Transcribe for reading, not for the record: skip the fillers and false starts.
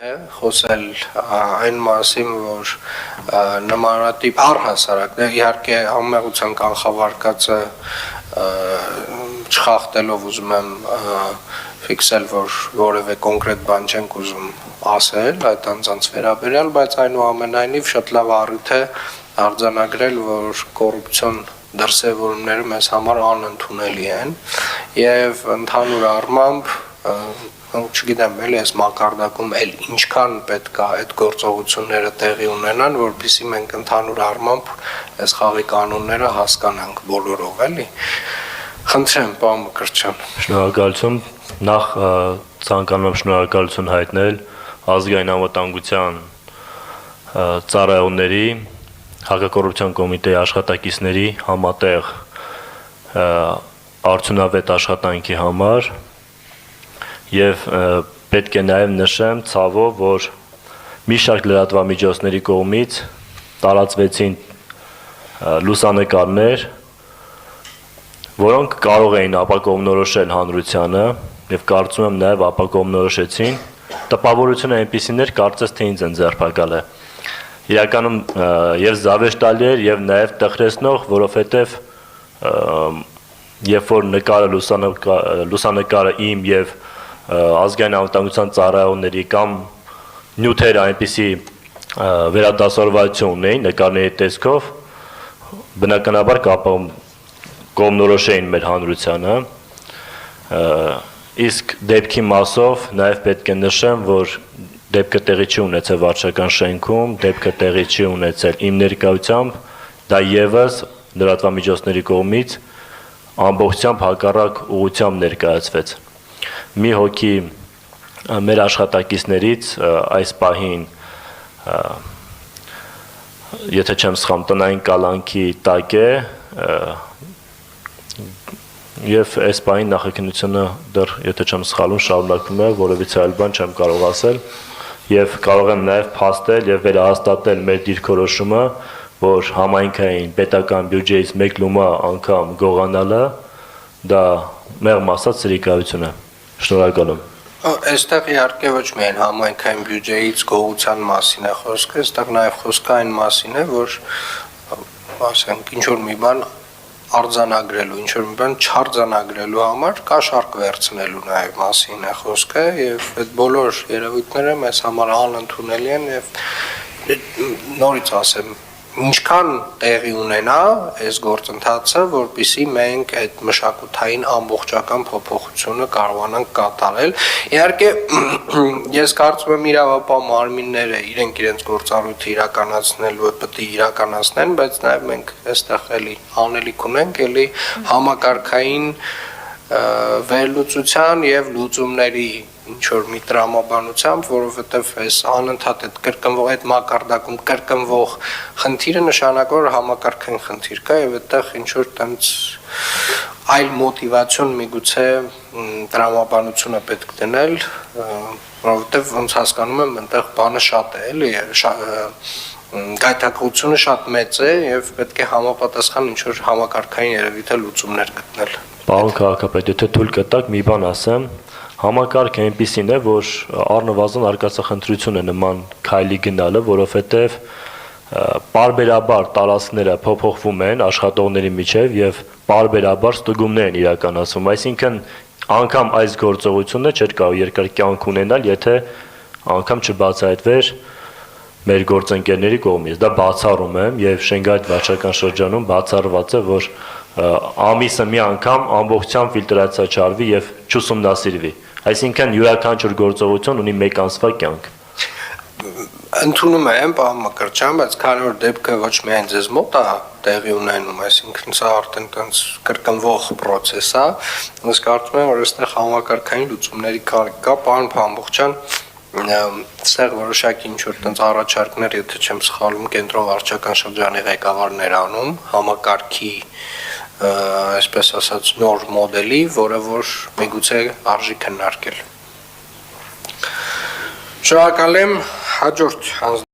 խոսել այն մասին, որ նմանատիպ առհասարակ իհարկե համեմեղության կանխավարկածը չխախտելով ուզում եմ ֆիքսել, որ որևէ կոնկրետ բան չենք ուզում ասել այդ անձանց վերաբերյալ, բայց այնուամենայնիվ շատ լավ առիթ է արձանագրել, որ կոռուպցիոն դրսևորումները մեզ համար անընդունելի են եւ ընդհանուր առմամբ չգիտեմ, էլի այս մակարդակում էլ ինչքան պետք է այդ գործողությունները տեղի ունենան, որպեսզի մենք ընդհանուր առմամբ այս խաղի կանոնները հասկանանք բոլորով, էլի։ Խնդրեմ, պարոն Մկրտչյան։ Շնորհակալություն, նախ ցանկանում եմ շնորհակալություն հայտնել ազգային անվտանգության ծառայողների, հակակոռուպցիոն կոմիտեի աշխատակիցների համատեղ արդյունավետ աշխատանքի համար եւ պետք է նաեւ նշեմ ցավով, որ մի շարք լրատվամիջոցների կողմից տարածվեցին լուսանկարներ, որոնք կարող էին ապակողմնորոշել հանրությանը եւ կարծում եմ նաեւ ապակողմնորոշեցին, տպավորությունը այնպիսիներ կարծես թե ինձ են ձերբակալ է։ Իրականում եւ զավեշտալի էր եւ նաեւ տխրեցնող, որովհետեւ երբ որ լուսանկարը իմ եւ ազգային անվտանգության ծառայողների կամ նյութերը այնպիսի վերադասավորվածություն ունեին նկարների տեսքով, բնականաբար կողմնորոշեին մեր հանրությանը, իսկ դեպքի մասով նաև պետք է նշեմ, որ դեպքը տեղի չի ունեցել վարչական շենքում, դեպքը տեղի չի ունեցել իմ ներկայությամբ, դա եւս լրատվամիջոցների կողմից ամբողջությամբ հակառակ ուղղությամբ ներկայացվեց։ Մի հոգի մեր աշխատակիցներից այս պահին, եթե չեմ սխալվում, տնային կալանքի տակ է եւ այս պահին նախաքննությունը դեռ, եթե չեմ սխալվում, շարունակվում է, որևիցե այլ բան չեմ կարող ասել եւ կարող եմ նաեւ փաստել եւ վերահաստատել մեր դիրքորոշումը, որ համայնքային պետական բյուջեից 1 լումա անգամ գողանալը դա մեղմ ասած սրիկայություն է։ Շնորհակալ եմ։ Այստեղ իհարկե ոչ միայն համայնքային բյուջեից գողության մասին է խոսքը, այստեղ նաև խոսքը այն մասին է, որ ասենք ինչ որ մի բան արձանագրելու, ինչ որ մի բան չարձանագրելու համար կաշառք վերցնելու նաև մասին է խոսքը եւ այդ բոլոր երևույթները մեզ համար անընդունելի են եւ նորից ասեմ ինչքան տեղի ունենա այս գործընթացը, որպեսզի մենք այդ մշակութային ամբողջական փոփոխությունը կարողանանք կատարել։ Իհարկե, ես կարծում եմ իրավապահ մարմինները իրենք իրենց գործառույթը իրականացնելու պետք է իրականացնեն, բայց նաև մենք այստեղ էլի անելիք ունենք, էլի համակարգային վերլուծության եւ լուծումների ինչ որ մի տրամաբանությամբ, որովհետեւ այս անընդհատ այդ կրկնվող այդ մակարդակում կրկնվող խնդիրը նշանակում է համակարգային խնդիր կա եւ այդտեղ ինչ որ տենց այլ մոտիվացիոն միգուցե տրամաբանությունը պետք դնել, որովհետեւ ոնց հասկանում եմ, այնտեղ բանը շատ է, էլի գայթակղությունը շատ մեծ է եւ պետք է համապատասխան ինչ որ համակարգային երևույթ լուծումներ գտնել։ Պարոն քաղաքապետ, եթե թույլ կտաք, մի բան ասեմ, համակարգը այնպիսին է, որ առնվազն արկածախնդրություն է նման քայլի գնալը, որովհետև պարբերաբար տարածքները փոփոխվում են աշխատողների միջև եւ պարբերաբար ստուգումներ են իրականացվում, այսինքն անգամ այս գործողությունը չէր կարող երկար կյանք ունենալ, եթե անգամ չբացահայտվեր մեր գործընկերների կողմից։ Դա բացառում եմ եւ Շենգայիթ վարչական շրջանում բացառված է, որ ամիսը մի անգամ ամբողջությամբ ֆիլտրացիա չարվի եւ չուսումնասիրվի։ Այսինքն յուրաքանչյուր գործողություն ունի 1 ամսվա կյանք։ Ընդունում եմ, պարոն Մկրտչյան, բայց քանի որ դեպքը ոչ միայն ձեզ մոտ է տեղի ունենում, այսինքն սա արդեն տենց կրկնվող process է, ես կարծում եմ, որ այստեղ համակարգային լուծումների կարիք կա, պարոն Փամբուխչյան, այստեղ որոշակի ինչ որ տենց առաջարկներ, եթե չեմ սխալվում, կենտրոն վարչական շրջանի ղեկավարն էր անում համակարգի այսպես ասած նոր մոդելի, որը որ միգուցե արժի քննարկել։ Շնորհակալ եմ, հաջորդ